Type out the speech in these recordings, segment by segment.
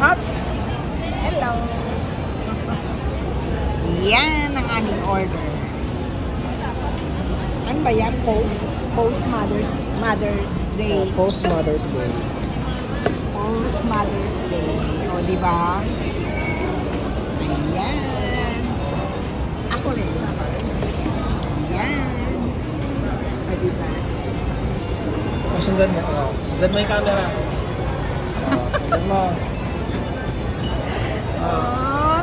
Pops! Hello! Yan ang aming order. Ano ba yan? Post Mother's Day. Post Mother's Day. Post Mother's Day. O, diba? Ayan. Ako rin. Ayan. O, diba? Sundan mo. Sundan mo yung camera. Sundan mo.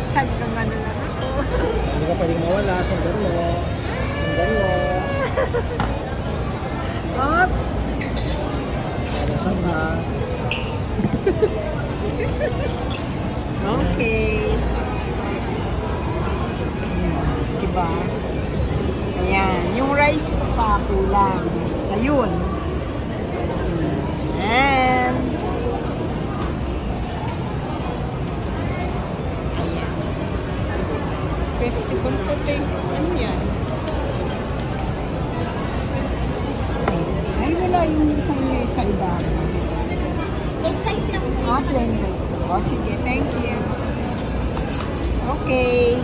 Sabi naman na lang ako. Hindi ka pwedeng mawala. Sundan mo. Sundan mo. Oops! Nasaan ka? Okay. Diba? Ayan. Yung rice ko pa kulang. Ayun. And ayan. Festival puting. Ano yan? Ay, wala yung isang mesa iba. Plain size lang. Plain rice. O, sige. Thank you. Okay.